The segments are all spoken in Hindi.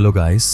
हेलो गाइस,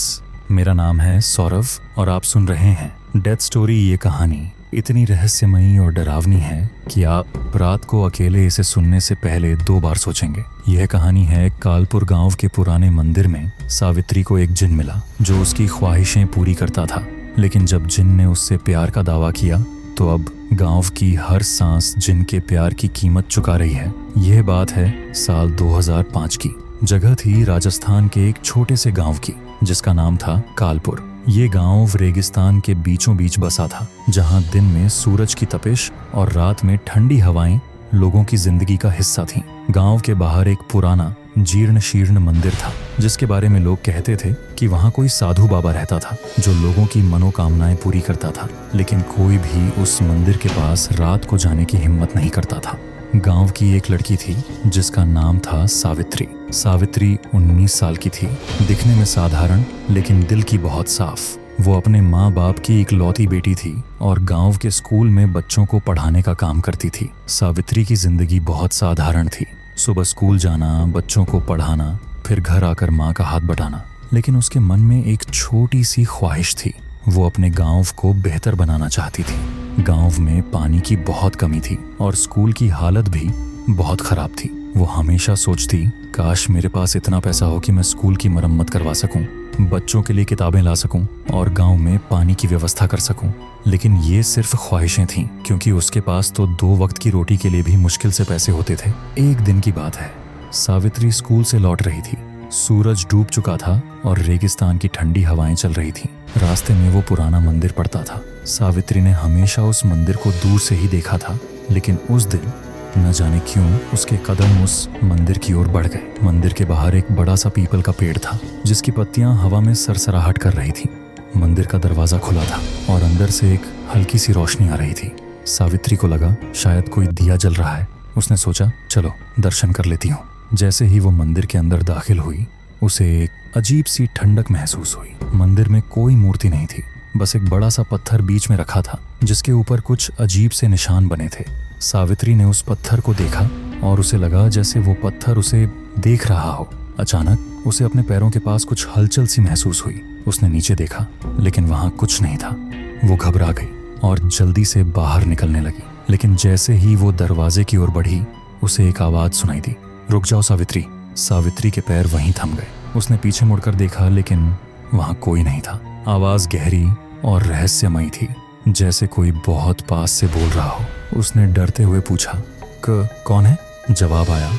मेरा नाम है सौरभ और आप सुन रहे हैं डेथ स्टोरी। ये कहानी इतनी रहस्यमयी और डरावनी है कि आप रात को अकेले इसे सुनने से पहले 2 बार सोचेंगे। यह कहानी है कालपुर गांव के पुराने मंदिर में सावित्री को एक जिन मिला जो उसकी ख्वाहिशें पूरी करता था। लेकिन जब जिन ने उससे प्यार का दावा किया तो अब गांव की हर सांस जिन के प्यार की कीमत चुका रही है। यह बात है साल 2005 की। जगह थी राजस्थान के एक छोटे से गांव की जिसका नाम था कालपुर। ये गांव रेगिस्तान के बीचों बीच बसा था, जहां दिन में सूरज की तपिश और रात में ठंडी हवाएं लोगों की जिंदगी का हिस्सा थीं। गांव के बाहर एक पुराना जीर्ण शीर्ण मंदिर था जिसके बारे में लोग कहते थे कि वहां कोई साधु बाबा रहता था जो लोगों की मनोकामनाएं पूरी करता था। लेकिन कोई भी उस मंदिर के पास रात को जाने की हिम्मत नहीं करता था। गांव की एक लड़की थी जिसका नाम था सावित्री। सावित्री 19 साल की थी, दिखने में साधारण लेकिन दिल की बहुत साफ। वो अपने माँ बाप की इकलौती बेटी थी और गांव के स्कूल में बच्चों को पढ़ाने का काम करती थी। सावित्री की जिंदगी बहुत साधारण थी। सुबह स्कूल जाना, बच्चों को पढ़ाना, फिर घर आकर माँ का हाथ बटाना। लेकिन उसके मन में एक छोटी सी ख्वाहिश थी। वो अपने गांव को बेहतर बनाना चाहती थी। गांव में पानी की बहुत कमी थी और स्कूल की हालत भी बहुत खराब थी। वो हमेशा सोचती, काश मेरे पास इतना पैसा हो कि मैं स्कूल की मरम्मत करवा सकूं, बच्चों के लिए किताबें ला सकूं और गांव में पानी की व्यवस्था कर सकूं। लेकिन ये सिर्फ ख्वाहिशें थीं, क्योंकि उसके पास तो 2 वक्त की रोटी के लिए भी मुश्किल से पैसे होते थे। एक दिन की बात है, सावित्री स्कूल से लौट रही थी। सूरज डूब चुका था और रेगिस्तान की ठंडी हवाएं चल रही थीं। रास्ते में वो पुराना मंदिर पड़ता था। सावित्री ने हमेशा उस मंदिर को दूर से ही देखा था, लेकिन उस दिन न जाने क्यों उसके कदम उस मंदिर की ओर बढ़ गए। मंदिर के बाहर एक बड़ा सा पीपल का पेड़ था जिसकी पत्तियां हवा में सरसराहट कर रही थीं। मंदिर का दरवाजा खुला था और अंदर से एक हल्की सी रोशनी आ रही थी। सावित्री को लगा शायद कोई दिया जल रहा है। उसने सोचा, चलो दर्शन कर लेती हूँ। जैसे ही वो मंदिर के अंदर दाखिल हुई, उसे एक अजीब सी ठंडक महसूस हुई। मंदिर में कोई मूर्ति नहीं थी, बस एक बड़ा सा पत्थर बीच में रखा था जिसके ऊपर कुछ अजीब से निशान बने थे। सावित्री ने उस पत्थर को देखा और उसे लगा जैसे वो पत्थर उसे देख रहा हो। अचानक उसे अपने पैरों के पास कुछ हलचल सी महसूस हुई। उसने नीचे देखा, लेकिन वहां कुछ नहीं था। वो घबरा गई और जल्दी से बाहर निकलने लगी। लेकिन जैसे ही वो दरवाजे की ओर बढ़ी, उसे एक आवाज सुनाई दी, रुक जाओ सावित्री। सावित्री के पैर वहीं थम गए। उसने पीछे मुड़कर देखा, लेकिन वहां कोई नहीं था। आवाज गहरी और रहस्यमयी थी, जैसे कोई बहुत पास से बोल रहा हो। उसने डरते हुए पूछा, कौन है? जवाब आया,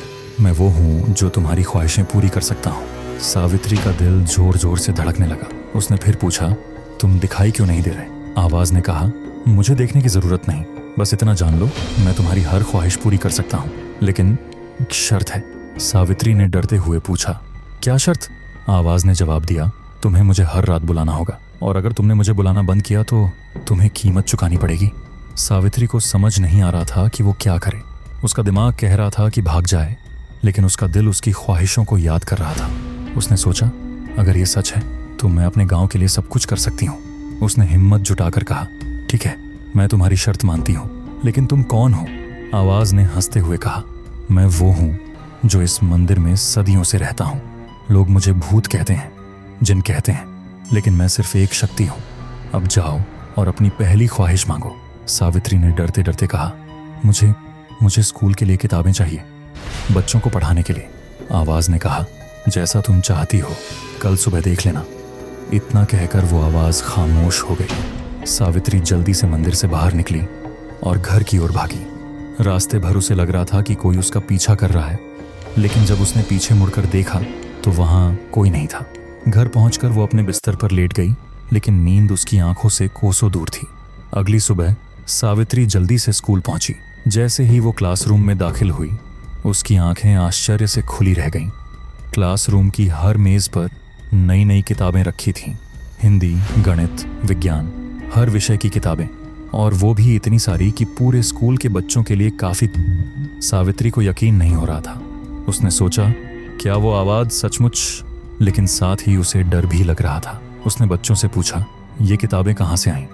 मैं वो हूँ जो तुम्हारी ख्वाहिशें पूरी कर सकता हूँ। सावित्री का दिल जोर जोर से धड़कने लगा। उसने फिर पूछा, तुम दिखाई क्यों नहीं दे रहे? आवाज ने कहा, मुझे देखने की जरूरत नहीं, बस इतना जान लो मैं तुम्हारी हर ख्वाहिश पूरी कर सकता हूँ, लेकिन एक शर्त है। सावित्री ने डरते हुए पूछा, क्या शर्त? आवाज ने जवाब दिया, तुम्हें मुझे हर रात बुलाना होगा और अगर तुमने मुझे बुलाना बंद किया तो तुम्हें कीमत चुकानी पड़ेगी। सावित्री को समझ नहीं आ रहा था कि वो क्या करे। उसका दिमाग कह रहा था कि भाग जाए, लेकिन उसका दिल उसकी ख्वाहिशों को याद कर रहा था। उसने सोचा, अगर ये सच है तो मैं अपने गांव के लिए सब कुछ कर सकती हूँ। उसने हिम्मत जुटाकर कहा, ठीक है, मैं तुम्हारी शर्त मानती हूँ, लेकिन तुम कौन हो? आवाज ने हंसते हुए कहा, मैं वो हूँ जो इस मंदिर में सदियों से रहता हूँ। लोग मुझे भूत कहते हैं, जिन कहते हैं, लेकिन मैं सिर्फ एक शक्ति हूँ। अब जाओ और अपनी पहली ख्वाहिश मांगो। सावित्री ने डरते डरते कहा, मुझे स्कूल के लिए किताबें चाहिए, बच्चों को पढ़ाने के लिए। आवाज ने कहा, जैसा तुम चाहती हो, कल सुबह देख लेना। इतना कहकर वो आवाज खामोश हो गई। सावित्री जल्दी से मंदिर से बाहर निकली और घर की ओर भागी। रास्ते भर उसे लग रहा था कि कोई उसका पीछा कर रहा है, लेकिन जब उसने पीछे मुड़कर देखा तो वहां कोई नहीं था। घर पहुंचकर वो अपने बिस्तर पर लेट गई, लेकिन नींद उसकी आंखों से कोसों दूर थी। अगली सुबह सावित्री जल्दी से स्कूल पहुंची। जैसे ही वो क्लासरूम में दाखिल हुई, उसकी आंखें आश्चर्य से खुली रह गईं। क्लासरूम की हर मेज पर नई नई किताबें रखी थीं, हिंदी, गणित, विज्ञान, हर विषय की किताबें, और वो भी इतनी सारी कि पूरे स्कूल के बच्चों के लिए काफी। सावित्री को यकीन नहीं हो रहा था। उसने सोचा, क्या वो आवाज सचमुच? लेकिन साथ ही उसे डर भी लग रहा था। उसने बच्चों से पूछा, ये किताबें कहाँ से आईं?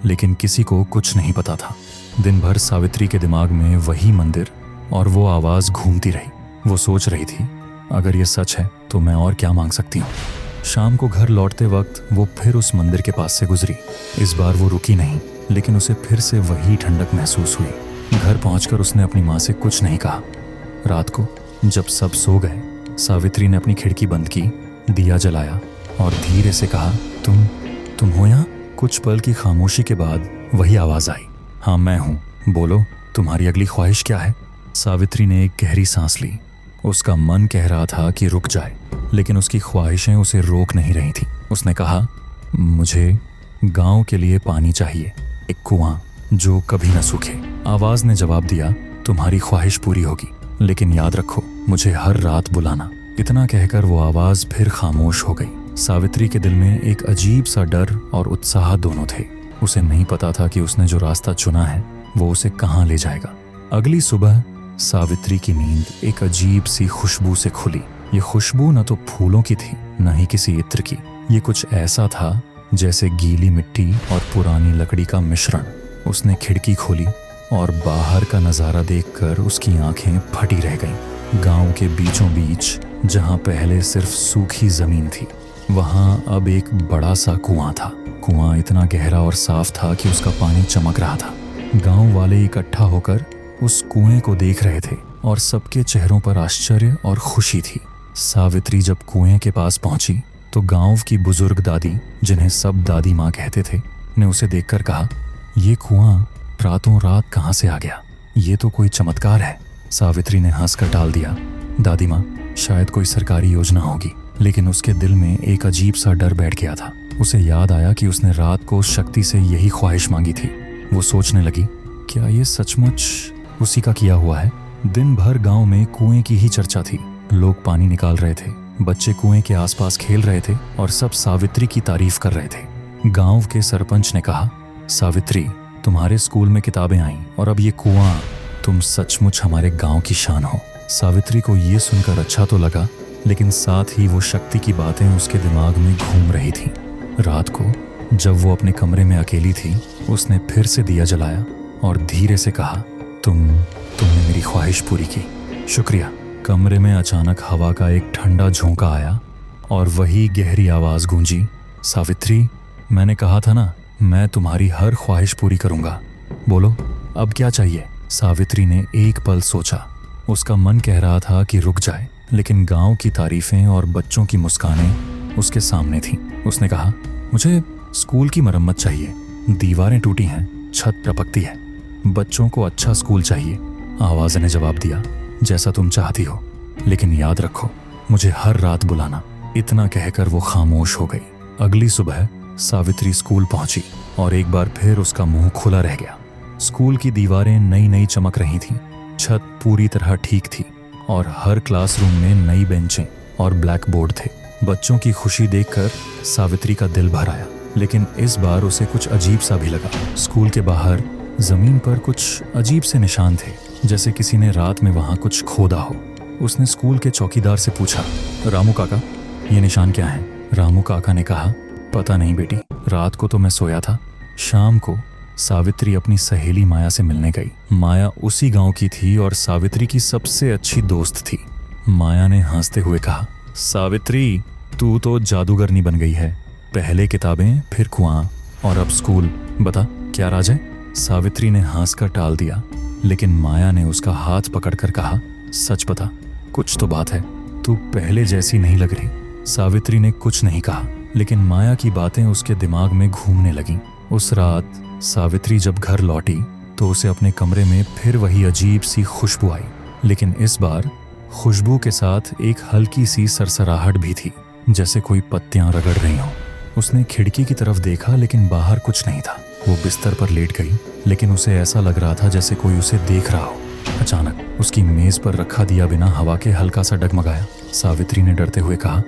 लेकिन किसी को कुछ नहीं पता था। दिन भर सावित्री के दिमाग में वही मंदिर और वो आवाज घूमती रही। वो सोच रही थी, अगर ये सच है तो मैं और क्या मांग सकती हूँ? शाम को घर लौटते वक्त वो फिर उस मंदिर के पास से गुजरी। इस बार वो रुकी नहीं, लेकिन उसे फिर से वही ठंडक महसूस हुई। घर पहुंचकर उसने अपनी माँ से कुछ नहीं कहा। रात को जब सब सो गए, सावित्री ने अपनी खिड़की बंद की, दिया जलाया और धीरे से कहा, तुम हो यहाँ? कुछ पल की खामोशी के बाद वही आवाज आई, हाँ मैं हूँ, बोलो तुम्हारी अगली ख्वाहिश क्या है? सावित्री ने एक गहरी सांस ली। उसका मन कह रहा था कि रुक जाए, लेकिन उसकी ख्वाहिशें उसे रोक नहीं रही थी। उसने कहा, मुझे गांव के लिए पानी चाहिए, एक कुआं जो कभी न सूखे। आवाज ने जवाब दिया, तुम्हारी ख्वाहिश पूरी होगी, लेकिन याद रखो मुझे हर रात बुलाना। इतना कहकर वो आवाज फिर खामोश हो गई। सावित्री के दिल में एक अजीब सा डर और उत्साह दोनों थे। उसे नहीं पता था कि उसने जो रास्ता चुना है वो उसे कहाँ ले जाएगा। अगली सुबह सावित्री की नींद एक अजीब सी खुशबू से खुली। ये खुशबू न तो फूलों की थी, न ही किसी इत्र की। ये कुछ ऐसा था जैसे गीली मिट्टी और पुरानी लकड़ी का मिश्रण। उसने खिड़की खोली और बाहर का नजारा देखकर उसकी आंखें फटी रह गईं। गांव के बीचों बीच, जहां पहले सिर्फ सूखी जमीन थी, वहां अब एक बड़ा सा कुआं था। कुआं इतना गहरा और साफ था कि उसका पानी चमक रहा था। गांव वाले इकट्ठा होकर उस कुएं को देख रहे थे और सबके चेहरों पर आश्चर्य और खुशी थी। सावित्री जब कुएं के पास पहुंची तो गांव की बुजुर्ग दादी, जिन्हें सब दादी माँ कहते थे, ने उसे देखकर कहा, ये कुआं रातों रात कहाँ से आ गया? ये तो कोई चमत्कार है। सावित्री ने हंसकर टाल दिया, दादी माँ, शायद कोई सरकारी योजना होगी। लेकिन उसके दिल में एक अजीब सा डर बैठ गया था। उसे याद आया कि उसने रात को शक्ति से यही ख्वाहिश मांगी थी। वो सोचने लगी, क्या ये सचमुच उसी का किया हुआ है? दिन भर गांव में कुएं की ही चर्चा थी। लोग पानी निकाल रहे थे, बच्चे कुएं के आसपास खेल रहे थे और सब सावित्री की तारीफ कर रहे थे। गांव के सरपंच ने कहा, सावित्री, तुम्हारे स्कूल में किताबें आईं और अब ये कुआं, तुम सचमुच हमारे गांव की शान हो। सावित्री को ये सुनकर अच्छा तो लगा, लेकिन साथ ही वो शक्ति की बातें उसके दिमाग में घूम रही थी। रात को जब वो अपने कमरे में अकेली थी, उसने फिर से दिया जलाया और धीरे से कहा, तुमने मेरी ख्वाहिश पूरी की, शुक्रिया। कमरे में अचानक हवा का एक ठंडा झोंका आया और वही गहरी आवाज गूंजी, सावित्री, मैंने कहा था ना, मैं तुम्हारी हर ख्वाहिश पूरी करूंगा। बोलो अब क्या चाहिए? सावित्री ने एक पल सोचा। उसका मन कह रहा था कि रुक जाए, लेकिन गांव की तारीफें और बच्चों की मुस्कानें उसके सामने थीं। उसने कहा, मुझे स्कूल की मरम्मत चाहिए, दीवारें टूटी हैं, छत टपकती है, बच्चों को अच्छा स्कूल चाहिए। आवाज ने जवाब दिया, जैसा तुम चाहती हो, लेकिन याद रखो मुझे हर रात बुलाना। इतना कहकर वो खामोश हो गई। अगली सुबह सावित्री स्कूल पहुंची और एक बार फिर उसका मुंह खुला रह गया। स्कूल की दीवारें नई नई चमक रही थीं, छत पूरी तरह ठीक थी और हर क्लासरूम में नई बेंचें और ब्लैक बोर्ड थे। बच्चों की खुशी देखकर सावित्री का दिल भर आया, लेकिन इस बार उसे कुछ अजीब सा भी लगा। स्कूल के बाहर जमीन पर कुछ अजीब से निशान थे, जैसे किसी ने रात में वहां कुछ खोदा हो। उसने स्कूल के चौकीदार से पूछा, रामू काका, ये निशान क्या है? रामू काका ने कहा, पता नहीं बेटी, रात को तो मैं सोया था। शाम को सावित्री अपनी सहेली माया से मिलने गई। माया उसी गांव की थी और सावित्री की सबसे अच्छी दोस्त थी। माया ने हंसते हुए कहा, सावित्री, तू तो जादूगरनी बन गई है। पहले किताबें, फिर कुआं और अब स्कूल। बता क्या राज है? सावित्री ने हंसकर टाल दिया, लेकिन माया ने उसका हाथ पकड़कर कहा, सच बता, कुछ तो बात है, तू पहले जैसी नहीं लग रही। सावित्री ने कुछ नहीं कहा, लेकिन माया की बातें उसके दिमाग में घूमने लगीं। उस रात सावित्री जब घर लौटी तो उसे अपने कमरे में फिर वही अजीब सी खुशबू आई, लेकिन इस बार खुशबू के साथ एक हल्की सी सरसराहट भी थी, जैसे कोई पत्तियां रगड़ रही हों। उसने खिड़की की तरफ देखा, लेकिन बाहर कुछ नहीं था। वो बिस्तर पर लेट गई, लेकिन उसे ऐसा लग रहा था जैसे कोई उसे देख रहा हो। अचानक उसकी मेज पर रखा दिया बिना हवा के हल्का सा डगमगाया। सावित्री ने डरते हुए कहा,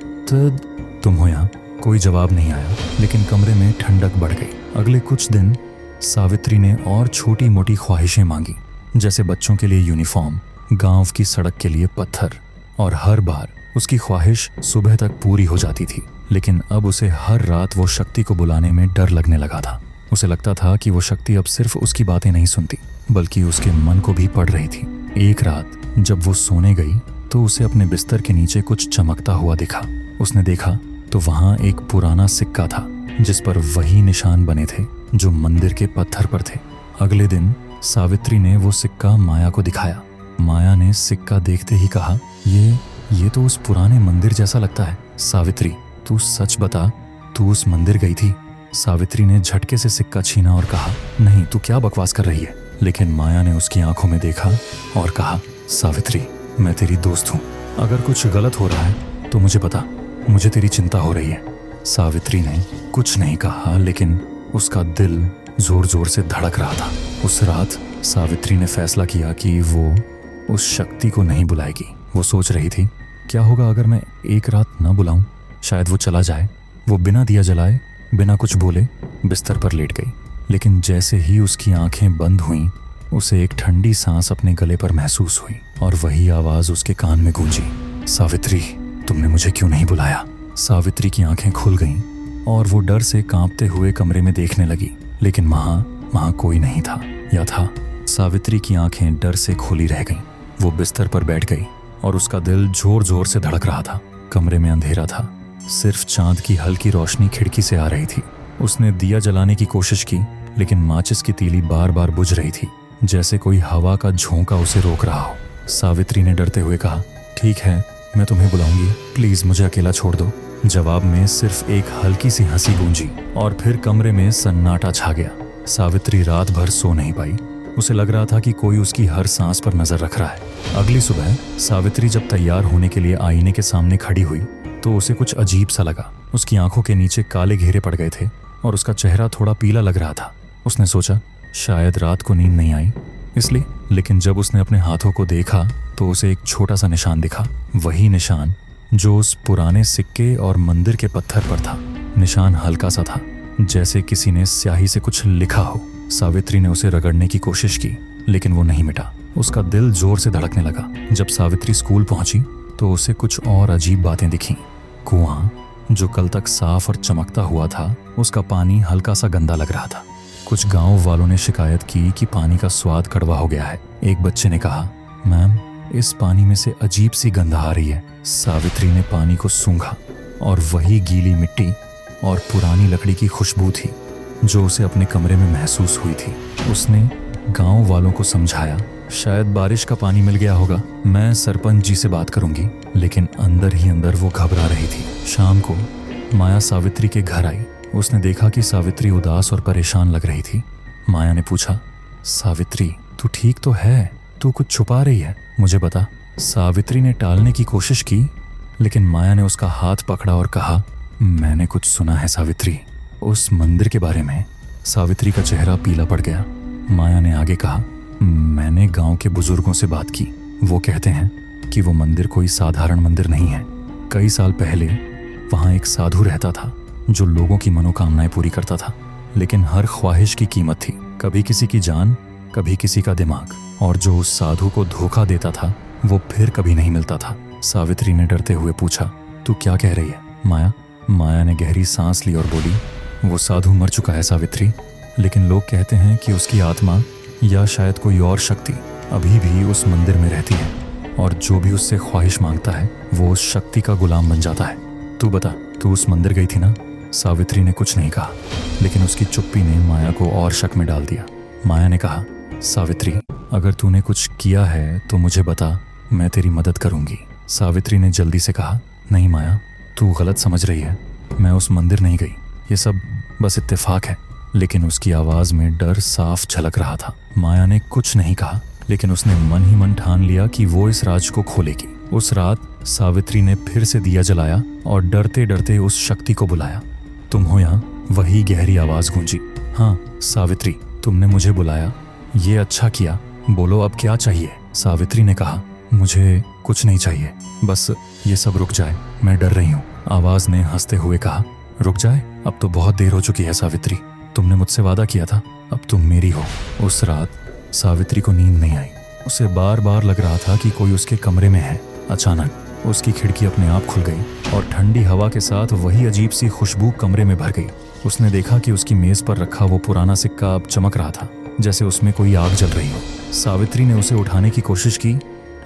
तुम हो यहाँ? कोई जवाब नहीं आया, लेकिन कमरे में ठंडक बढ़ गई। अगले कुछ दिन सावित्री ने और छोटी मोटी ख्वाहिशें मांगी, जैसे बच्चों के लिए यूनिफॉर्म, गांव की सड़क के लिए पत्थर, और हर बार उसकी ख्वाहिश सुबह तक पूरी हो जाती थी। लेकिन अब उसे हर रात वो शक्ति को बुलाने में डर लगने लगा था। उसे लगता था कि वो शक्ति अब सिर्फ उसकी बातें नहीं सुनती, बल्कि उसके मन को भी पढ़ रही थी। एक रात जब वो सोने गई तो उसे अपने बिस्तर के नीचे कुछ चमकता हुआ दिखा। उसने देखा तो वहां एक पुराना सिक्का था जिस पर वही निशान बने थे जो मंदिर के पत्थर पर थे। अगले दिन सावित्री ने वो सिक्का माया को दिखाया। माया ने सिक्का देखते ही कहा, ये तो उस पुराने मंदिर जैसा लगता है। सावित्री, तू सच बता, तू उस मंदिर गई थी? सावित्री ने झटके से सिक्का छीना और कहा, नहीं, तू क्या बकवास कर रही है। लेकिन माया ने उसकी आंखों में देखा और कहा, सावित्री, मैं तेरी दोस्त हूँ, अगर कुछ गलत हो रहा है तो मुझे बता, मुझे तेरी चिंता हो रही है। सावित्री ने कुछ नहीं कहा, लेकिन उसका दिल जोर जोर से धड़क रहा था। उस रात सावित्री ने फैसला किया कि वो उस शक्ति को नहीं बुलाएगी। वो सोच रही थी, क्या होगा अगर मैं एक रात न बुलाऊं? शायद वो चला जाए। वो बिना दिया जलाए, बिना कुछ बोले बिस्तर पर लेट गई। लेकिन जैसे ही उसकी आंखें बंद हुईं, उसे एक ठंडी सांस अपने गले पर महसूस हुई और वही आवाज उसके कान में गूंजी, सावित्री, तुमने मुझे क्यों नहीं बुलाया? सावित्री की आंखें खुल गईं और वो डर से कांपते हुए कमरे में देखने लगी, लेकिन वहां कोई नहीं था, या था? सावित्री की आंखें डर से खुली रह गईं। वो बिस्तर पर बैठ गई और उसका दिल जोर जोर से धड़क रहा था। कमरे में अंधेरा था, सिर्फ चांद की हल्की रोशनी खिड़की से आ रही थी। उसने दिया जलाने की कोशिश की, लेकिन माचिस की तीली बार बार बुझ रही थी, जैसे कोई हवा का झोंका उसे रोक रहा हो। सावित्री ने डरते हुए कहा, ठीक है, मैं तुम्हें बुलाऊंगी, प्लीज मुझे अकेला छोड़ दो। जवाब में सिर्फ एक हल्की सी हंसी गूंजी और फिर कमरे में सन्नाटा छा गया। सावित्री रात भर सो नहीं पाई। उसे लग रहा था कि कोई उसकी हर सांस पर नजर रख रहा है। अगली सुबह सावित्री जब तैयार होने के लिए आईने के सामने खड़ी हुई तो उसे कुछ अजीब सा लगा। उसकी आंखों के नीचे काले घेरे पड़ गए थे और उसका चेहरा थोड़ा पीला लग रहा था। उसने सोचा, शायद रात को नींद नहीं आई इसलिए। लेकिन जब उसने अपने हाथों को देखा तो उसे एक छोटा सा निशान दिखा, वही निशान जो उस पुराने सिक्के और मंदिर के पत्थर पर था। निशान हल्का सा था, जैसे किसी ने स्याही से कुछ लिखा हो। सावित्री ने उसे रगड़ने की कोशिश की, लेकिन वो नहीं मिटा। उसका दिल जोर से धड़कने लगा। जब सावित्री स्कूल पहुंची तो उसे कुछ और अजीब बातें दिखीं। कुआं जो कल तक साफ और चमकता हुआ था, उसका पानी हल्का सा गंदा लग रहा था। कुछ गांव वालों ने शिकायत की कि पानी का स्वाद कड़वा हो गया है। एक बच्चे ने कहा, मैम, इस पानी में से अजीब सी गंध आ रही है। सावित्री ने पानी को सूंघा और वही गीली मिट्टी और पुरानी लकड़ी की खुशबू थी जो उसे अपने कमरे में महसूस हुई थी। उसने गांव वालों को समझाया, शायद बारिश का पानी मिल गया होगा, मैं सरपंच जी से बात करूंगी। लेकिन अंदर ही अंदर वो घबरा रही थी। शाम को माया सावित्री के घर आई। उसने देखा कि सावित्री उदास और परेशान लग रही थी। माया ने पूछा, सावित्री, तू ठीक तो है? तू कुछ छुपा रही है, मुझे बता। सावित्री ने टालने की कोशिश की, लेकिन माया ने उसका हाथ पकड़ा और कहा, मैंने कुछ सुना है सावित्री, उस मंदिर के बारे में। सावित्री का चेहरा पीला पड़ गया। माया ने आगे कहा, मैंने गांव के बुजुर्गों से बात की। वो कहते हैं कि वो मंदिर कोई साधारण मंदिर नहीं है। कई साल पहले वहां एक साधु रहता था जो लोगों की मनोकामनाएं पूरी करता था, लेकिन हर ख्वाहिश की कीमत थी, कभी किसी की जान, कभी किसी का दिमाग। और जो उस साधु को धोखा देता था वो फिर कभी नहीं मिलता था। सावित्री ने डरते हुए पूछा, तू क्या कह रही है माया? माया ने गहरी सांस ली और बोली, वो साधु मर चुका है सावित्री, लेकिन लोग कहते हैं कि उसकी आत्मा या शायद कोई और शक्ति अभी भी उस मंदिर में रहती है, और जो भी उससे ख्वाहिश मांगता है वो उस शक्ति का गुलाम बन जाता है। तू बता, तू उस मंदिर गई थी ना? सावित्री ने कुछ नहीं कहा, लेकिन उसकी चुप्पी ने माया को और शक में डाल दिया। माया ने कहा, सावित्री, अगर तूने कुछ किया है तो मुझे बता, मैं तेरी मदद करूंगी। सावित्री ने जल्दी से कहा, नहीं माया, तू गलत समझ रही है, मैं उस मंदिर नहीं गई, ये सब बस इत्तेफाक है। लेकिन उसकी आवाज में डर साफ झलक रहा था। माया ने कुछ नहीं कहा, लेकिन उसने मन ही मन ठान लिया कि वो इस राज को खोलेगी। उस रात सावित्री ने फिर से दिया जलाया और डरते डरते उस शक्ति को बुलाया। तुम हो यहाँ? वही गहरी आवाज गूंजी। हाँ सावित्री, तुमने मुझे बुलाया, ये अच्छा किया, बोलो अब क्या चाहिए? सावित्री ने कहा, मुझे कुछ नहीं चाहिए, बस ये सब रुक जाए, मैं डर रही हूँ। आवाज ने हंसते हुए कहा, रुक जाए? अब तो बहुत देर हो चुकी है सावित्री, तुमने मुझसे वादा किया था, अब तुम मेरी हो। उस रात सावित्री को नींद नहीं आई। उसे बार बार लग रहा था कि कोई उसके कमरे में है। अचानक उसकी खिड़की अपने आप खुल गई और ठंडी हवा के साथ वही अजीब सी खुशबू कमरे में भर गई। उसने देखा कि उसकी मेज पर रखा वो पुराना सिक्का अब चमक रहा था, जैसे उसमें कोई आग जल रही हो। सावित्री ने उसे उठाने की कोशिश की,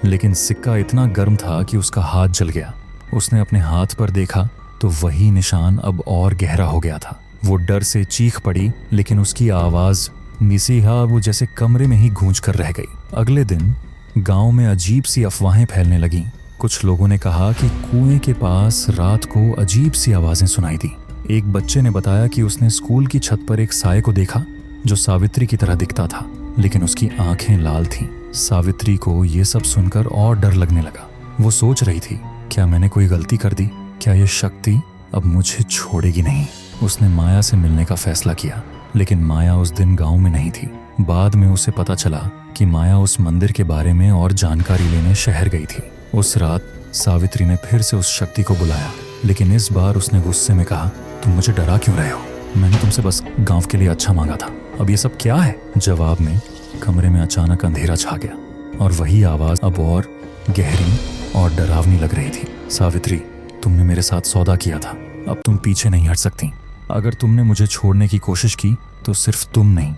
लेकिन सिक्का इतना गर्म था कि उसका हाथ जल गया। उसने अपने हाथ पर देखा तो वही निशान अब और गहरा हो गया था। वो डर से चीख पड़ी, लेकिन उसकी आवाज मिसिहा वो जैसे कमरे में ही गूंज कर रह गई। अगले दिन गांव में अजीब सी अफवाहें फैलने लगीं। कुछ लोगों ने कहा कि कुएं के पास रात को अजीब सी आवाजें सुनाई दी। एक बच्चे ने बताया कि उसने स्कूल की छत पर एक साये को देखा जो सावित्री की तरह दिखता था, लेकिन उसकी आंखें लाल थीं। सावित्री को ये सब सुनकर और डर लगने लगा। वो सोच रही थी, क्या मैंने कोई गलती कर दी? क्या ये शक्ति अब मुझे छोड़ेगी नहीं? उसने माया से मिलने का फैसला किया, लेकिन माया उस दिन गांव में नहीं थी। बाद में उसे पता चला कि माया उस मंदिर के बारे में और जानकारी लेने शहर गई थी। उस रात सावित्री ने फिर से उस शक्ति को बुलाया, लेकिन इस बार उसने गुस्से में कहा, तुम मुझे डरा क्यों रहे हो? मैंने तुमसे बस गांव के लिए अच्छा मांगा था, अब ये सब क्या है? जवाब में कमरे में अचानक अंधेरा छा गया और वही आवाज अब और गहरी और डरावनी लग रही थी। सावित्री, तुमने मेरे साथ सौदा किया था, अब तुम पीछे नहीं हट सकती। अगर तुमने मुझे छोड़ने की कोशिश की तो सिर्फ तुम नहीं,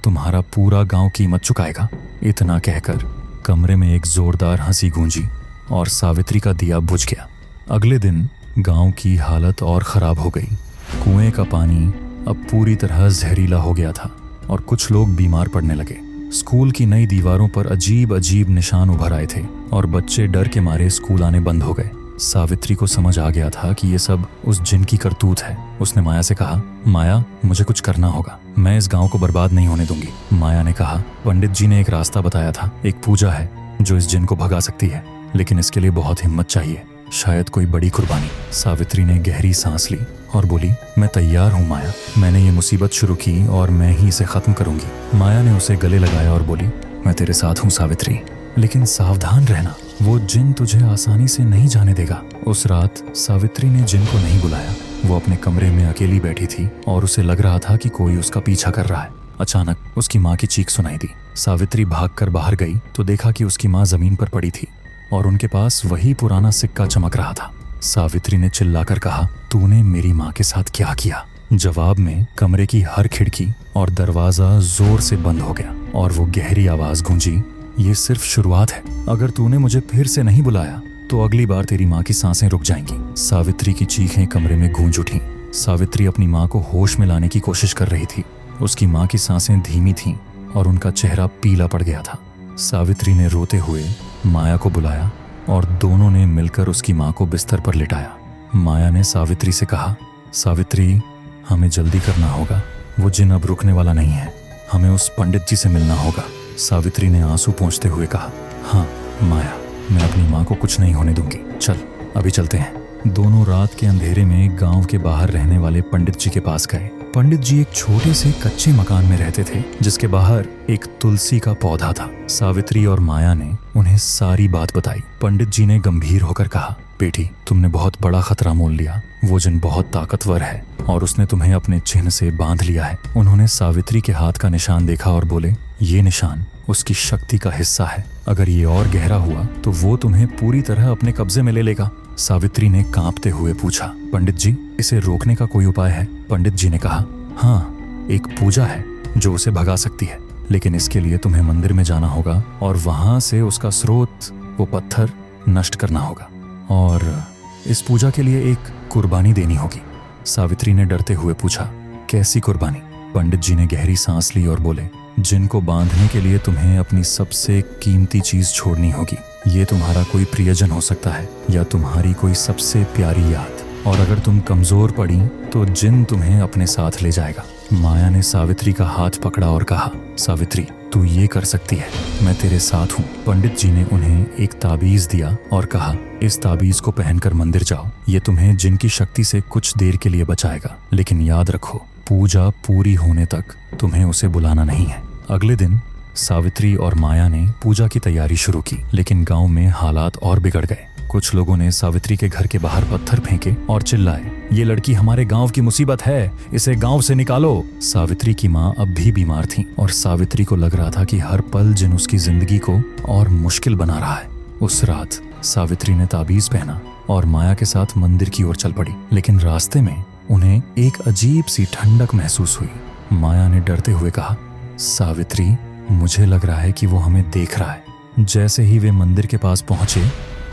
तुम्हारा पूरा गांव कीमत चुकाएगा। इतना कहकर कमरे में एक जोरदार हंसी गूंजी और सावित्री का दिया बुझ गया। अगले दिन गांव की हालत और खराब हो गई। कुएं का पानी अब पूरी तरह जहरीला हो गया था और कुछ लोग बीमार पड़ने लगे। स्कूल की नई दीवारों पर अजीब अजीब निशान उभर आए थे और बच्चे डर के मारे स्कूल आने बंद हो गए। सावित्री को समझ आ गया था कि ये सब उस जिन की करतूत है। उसने माया से कहा, माया, मुझे कुछ करना होगा, मैं इस गांव को बर्बाद नहीं होने दूंगी। माया ने कहा, पंडित जी ने एक रास्ता बताया था, एक पूजा है जो इस जिन को भगा सकती है, लेकिन इसके लिए बहुत हिम्मत चाहिए, शायद कोई बड़ी कुर्बानी। सावित्री ने गहरी सांस ली और बोली, मैं तैयार हूँ माया, मैंने ये मुसीबत शुरू की और मैं ही इसे खत्म करूंगी। माया ने उसे गले लगाया और बोली, मैं तेरे साथ हूँ सावित्री, लेकिन सावधान रहना, वो जिन तुझे आसानी से नहीं जाने देगा। उस रात सावित्री ने जिन को नहीं बुलाया। वो अपने कमरे में अकेली बैठी थी और उसे लग रहा था कि कोई उसका पीछा कर रहा है। अचानक उसकी माँ की चीख सुनाई दी। सावित्री भागकर बाहर गई तो देखा कि उसकी माँ जमीन पर पड़ी थी और उनके पास वही पुराना सिक्का चमक रहा था। सावित्री ने चिल्लाकर कहा, तूने मेरी माँ के साथ क्या किया? जवाब में कमरे की हर खिड़की और दरवाजा जोर से बंद हो गया और वो गहरी आवाज गूंजी, ये सिर्फ शुरुआत है, अगर तूने मुझे फिर से नहीं बुलाया तो अगली बार तेरी माँ की सांसें रुक जाएंगी। सावित्री की चीखें कमरे में गूंज उठीं। सावित्री अपनी माँ को होश में लाने की कोशिश कर रही थी। उसकी माँ की सांसें धीमी थीं और उनका चेहरा पीला पड़ गया था। सावित्री ने रोते हुए माया को बुलाया और दोनों ने मिलकर उसकी माँ को बिस्तर पर लिटाया। माया ने सावित्री से कहा, सावित्री, हमें जल्दी करना होगा, वो जिन अब रुकने वाला नहीं है, हमें उस पंडित जी से मिलना होगा। सावित्री ने आंसू पोंछते हुए कहा, हाँ माया, मैं अपनी माँ को कुछ नहीं होने दूंगी, चल अभी चलते हैं। दोनों रात के अंधेरे में गांव के बाहर रहने वाले पंडित जी के पास गए। पंडित जी एक छोटे से कच्चे मकान में रहते थे जिसके बाहर एक तुलसी का पौधा था। सावित्री और माया ने उन्हें सारी बात बताई। पंडित जी ने गंभीर होकर कहा, बेटी, तुमने बहुत बड़ा खतरा मोल लिया, वो जिन बहुत ताकतवर है और उसने तुम्हें अपने चिन्ह से बांध लिया है। उन्होंने सावित्री के हाथ का निशान देखा और बोले, ये निशान उसकी शक्ति का हिस्सा है, अगर ये और गहरा हुआ तो वो तुम्हें पूरी तरह अपने कब्जे में ले लेगा। सावित्री ने कांपते हुए पूछा, पंडित जी, इसे रोकने का कोई उपाय है? पंडित जी ने कहा, हाँ, एक पूजा है जो उसे भगा सकती है, लेकिन इसके लिए तुम्हें मंदिर में जाना होगा और वहां से उसका स्रोत, वो पत्थर, नष्ट करना होगा और इस पूजा के लिए एक कुर्बानी देनी होगी। सावित्री ने डरते हुए पूछा, कैसी कुर्बानी? पंडित जी ने गहरी सांस ली और बोले, जिनको बांधने के लिए तुम्हें अपनी सबसे कीमती चीज छोड़नी होगी। ये तुम्हारा कोई प्रियजन हो सकता है या तुम्हारी कोई सबसे प्यारी याद, और अगर तुम कमजोर पड़ी तो जिन तुम्हें अपने साथ ले जाएगा। माया ने सावित्री का हाथ पकड़ा और कहा, सावित्री, तू ये कर सकती है, मैं तेरे साथ हूँ। पंडित जी ने उन्हें एक ताबीज दिया और कहा, इस ताबीज को पहनकर मंदिर जाओ, ये तुम्हें जिन की शक्ति से कुछ देर के लिए बचाएगा, लेकिन याद रखो, पूजा पूरी होने तक तुम्हें उसे बुलाना नहीं है। अगले दिन सावित्री और माया ने पूजा की तैयारी शुरू की, लेकिन गांव में हालात और बिगड़ गए। कुछ लोगों ने सावित्री के घर के बाहर पत्थर फेंके और चिल्लाए, ये लड़की हमारे गांव की मुसीबत है, इसे गांव से निकालो। सावित्री की माँ अब भी बीमार थी और सावित्री को लग रहा था कि हर पल जिन उसकी जिंदगी को और मुश्किल बना रहा है। उस रात सावित्री ने ताबीज पहना और माया के साथ मंदिर की ओर चल पड़ी, लेकिन रास्ते में उन्हें एक अजीब सी ठंडक महसूस हुई। माया ने डरते हुए कहा, सावित्री, मुझे लग रहा है कि वो हमें देख रहा है। जैसे ही वे मंदिर के पास पहुंचे,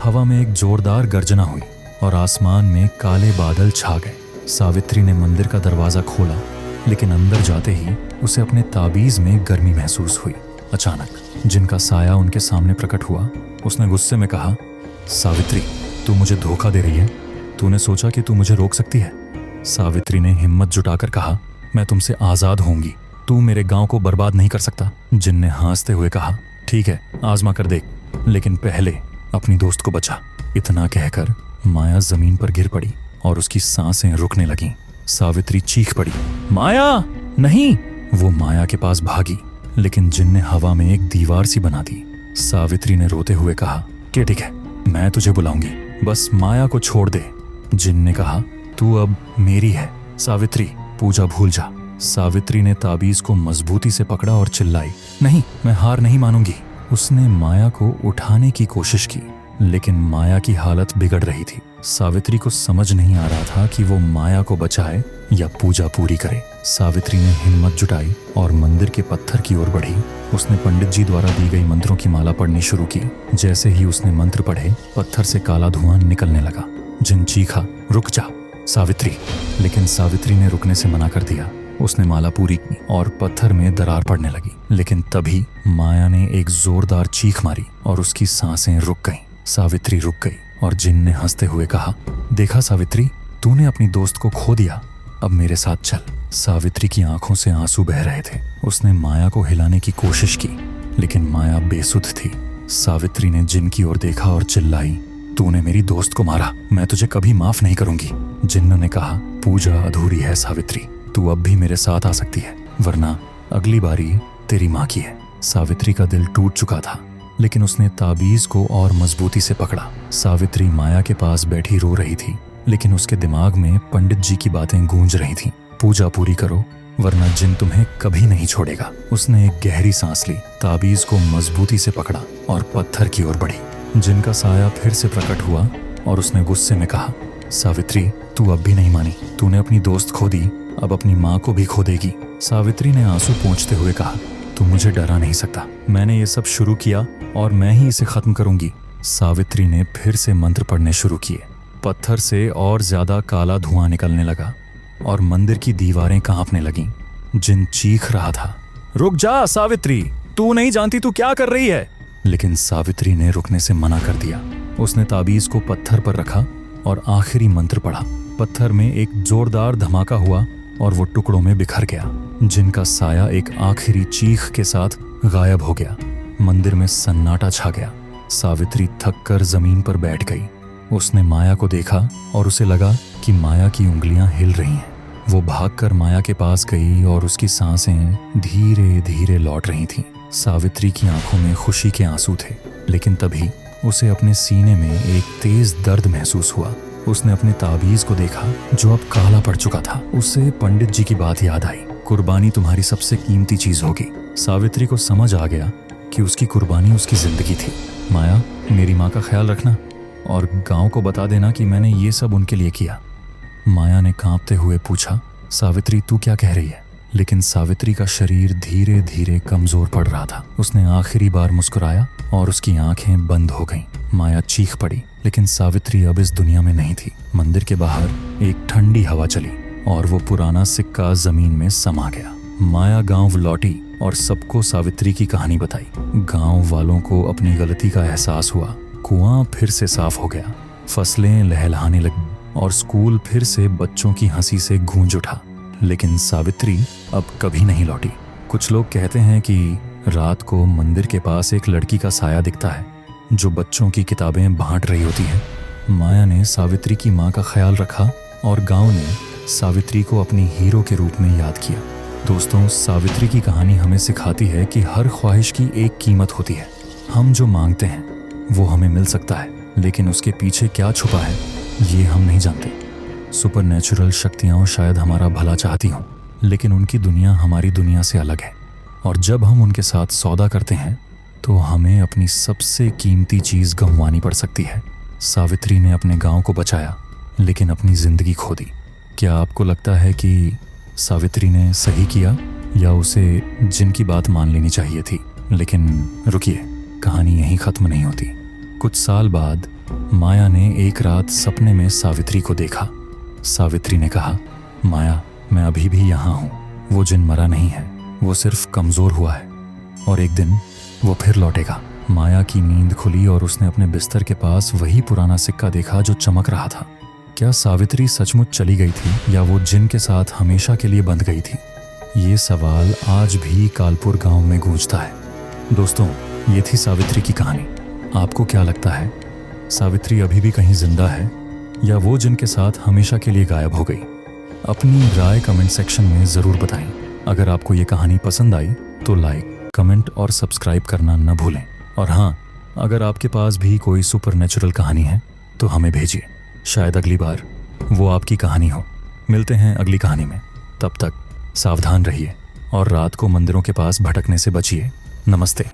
हवा में एक जोरदार गर्जना हुई और आसमान में काले बादल छा गए। सावित्री ने मंदिर का दरवाजा खोला, लेकिन अंदर जाते ही उसे अपने ताबीज में गर्मी महसूस हुई। अचानक जिनका साया उनके सामने प्रकट हुआ। उसने गुस्से में कहा, सावित्री, तू मुझे धोखा दे रही है। तूने सोचा कि तू मुझे रोक सकती है? सावित्री ने हिम्मत जुटाकर कहा, मैं तुमसे आजाद होंगी। तू मेरे गांव को बर्बाद नहीं कर सकता। जिन ने हंसते हुए कहा, ठीक है, आजमा कर देख, लेकिन पहले अपनी दोस्त को बचा। इतना कहकर माया जमीन पर गिर पड़ी और उसकी सांसें रुकने लगीं। सावित्री चीख पड़ी, माया नहीं! वो माया के पास भागी, लेकिन जिन ने हवा में एक दीवार सी बना दी। सावित्री ने रोते हुए कहा कि ठीक है, मैं तुझे बुलाऊंगी, बस माया को छोड़ दे। जिन ने कहा, तू अब मेरी है सावित्री, पूजा भूल जा। सावित्री ने ताबीज को मजबूती से पकड़ा और चिल्लाई, नहीं, मैं हार नहीं मानूंगी। उसने माया को उठाने की कोशिश की, लेकिन माया की हालत बिगड़ रही थी। सावित्री को समझ नहीं आ रहा था कि वो माया को बचाए या पूजा पूरी करे। सावित्री ने हिम्मत जुटाई और मंदिर के पत्थर की ओर बढ़ी। उसने पंडित जी द्वारा दी गई मंत्रों की माला पढ़नी शुरू की। जैसे ही उसने मंत्र पढ़े, पत्थर से काला धुआं निकलने लगा। जिन चीखा, रुक जा सावित्री, लेकिन सावित्री ने रुकने से मना कर दिया। उसने माला पूरी की और पत्थर में दरार पड़ने लगी, लेकिन तभी माया ने एक जोरदार चीख मारी और उसकी सांसें रुक गईं। सावित्री रुक गई और जिन ने हंसते हुए कहा, देखा सावित्री, तूने अपनी दोस्त को खो दिया, अब मेरे साथ चल। सावित्री की आंखों से आंसू बह रहे थे। उसने माया को हिलाने की कोशिश की, लेकिन माया बेसुध थी। सावित्री ने जिन की ओर देखा और चिल्लाई, तूने मेरी दोस्त को मारा, मैं तुझे कभी माफ नहीं करूंगी। जिन ने कहा, पूजा अधूरी है सावित्री, तू अब भी मेरे साथ आ सकती है, वरना अगली बारी तेरी माँ की है। सावित्री का दिल टूट चुका था, लेकिन उसने ताबीज को और मजबूती से पकड़ा। सावित्री माया के पास बैठी रो रही थी, लेकिन उसके दिमाग में पंडित जी की बातें गूंज रही थीं। पूजा पूरी करो, वरना जिन तुम्हें कभी नहीं छोड़ेगा। उसने एक गहरी सांस ली, ताबीज को मजबूती से पकड़ा और पत्थर की ओर बढ़ी। जिन का साया फिर से प्रकट हुआ और उसने गुस्से में कहा, सावित्री, तू अब भी नहीं मानी। तूने अपनी दोस्त खो दी, अब अपनी माँ को भी खो देगी। सावित्री ने आंसू पोंछते हुए कहा, तू मुझे डरा नहीं सकता। मैंने ये सब शुरू किया और मैं ही इसे खत्म करूंगी। सावित्री ने फिर से मंत्र पढ़ने शुरू किए। पत्थर से और ज्यादा काला धुआं निकलने लगा और मंदिर की दीवारें कांपने लगीं। जिन चीख रहा था, रुक जा सावित्री, तू नहीं जानती तू क्या कर रही है। लेकिन सावित्री ने रुकने से मना कर दिया। उसने ताबीज को पत्थर पर रखा और आखिरी मंत्र पढ़ा। पत्थर में एक जोरदार धमाका हुआ और वो टुकड़ों में बिखर गया। जिनका साया एक आखिरी चीख के साथ गायब हो गया। मंदिर में सन्नाटा छा गया। सावित्री थककर जमीन पर बैठ गई। उसने माया को देखा और उसे लगा कि माया की उंगलियां हिल रही हैं। वो भागकर माया के पास गई और उसकी सांसें धीरे धीरे लौट रही थीं। सावित्री की आंखों में खुशी के आंसू थे, लेकिन तभी उसे अपने सीने में एक तेज दर्द महसूस हुआ। उसने अपने ताबीज को देखा जो अब काला पड़ चुका था। उसे पंडित जी की बात याद आई, कुर्बानी तुम्हारी सबसे कीमती चीज होगी। सावित्री को समझ आ गया कि उसकी कुर्बानी उसकी जिंदगी थी। माया, मेरी माँ का ख्याल रखना और गांव को बता देना कि मैंने ये सब उनके लिए किया। माया ने कांपते हुए पूछा, सावित्री, तू क्या कह रही है? लेकिन सावित्री का शरीर धीरे धीरे कमजोर पड़ रहा था। उसने आखिरी बार मुस्कुराया और उसकी आंखें बंद हो गईं। माया चीख पड़ी, लेकिन सावित्री अब इस दुनिया में नहीं थी। मंदिर के बाहर एक ठंडी हवा चली और वो पुराना सिक्का जमीन में समा गया। माया गांव लौटी और सबको सावित्री की कहानी बताई। गांव वालों को अपनी गलती का एहसास हुआ। कुआं फिर से साफ हो गया, फसलें लहलहाने लगी और स्कूल फिर से बच्चों की हंसी से गूंज उठा। लेकिन सावित्री अब कभी नहीं लौटी। कुछ लोग कहते हैं कि रात को मंदिर के पास एक लड़की का साया दिखता है जो बच्चों की किताबें बांट रही होती है। माया ने सावित्री की माँ का ख्याल रखा और गांव ने सावित्री को अपनी हीरो के रूप में याद किया। दोस्तों, सावित्री की कहानी हमें सिखाती है कि हर ख्वाहिश की एक कीमत होती है। हम जो मांगते हैं वो हमें मिल सकता है, लेकिन उसके पीछे क्या छुपा है ये हम नहीं जानते। सुपरनैचुरल शक्तियाँ शायद हमारा भला चाहती हों, लेकिन उनकी दुनिया हमारी दुनिया से अलग है। और जब हम उनके साथ सौदा करते हैं तो हमें अपनी सबसे कीमती चीज़ गंवानी पड़ सकती है। सावित्री ने अपने गांव को बचाया, लेकिन अपनी जिंदगी खो दी। क्या आपको लगता है कि सावित्री ने सही किया या उसे जिनकी बात मान लेनी चाहिए थी? लेकिन रुकिए, कहानी यहीं ख़त्म नहीं होती। कुछ साल बाद माया ने एक रात सपने में सावित्री को देखा। सावित्री ने कहा, माया, मैं अभी भी यहाँ हूँ। वो जिन मरा नहीं है, वो सिर्फ कमजोर हुआ है और एक दिन वो फिर लौटेगा। माया की नींद खुली और उसने अपने बिस्तर के पास वही पुराना सिक्का देखा जो चमक रहा था। क्या सावित्री सचमुच चली गई थी या वो जिन के साथ हमेशा के लिए बंध गई थी? ये सवाल आज भी कालपुर गांव में गूंजता है। दोस्तों, ये थी सावित्री की कहानी। आपको क्या लगता है, सावित्री अभी भी कहीं जिंदा है या वो जिन के साथ हमेशा के लिए गायब हो गई? अपनी राय कमेंट सेक्शन में ज़रूर बताएं। अगर आपको ये कहानी पसंद आई तो लाइक, कमेंट और सब्सक्राइब करना न भूलें। और हाँ, अगर आपके पास भी कोई सुपरनैचुरल कहानी है तो हमें भेजिए। शायद अगली बार वो आपकी कहानी हो। मिलते हैं अगली कहानी में। तब तक सावधान रहिए और रात को मंदिरों के पास भटकने से बचिए। नमस्ते।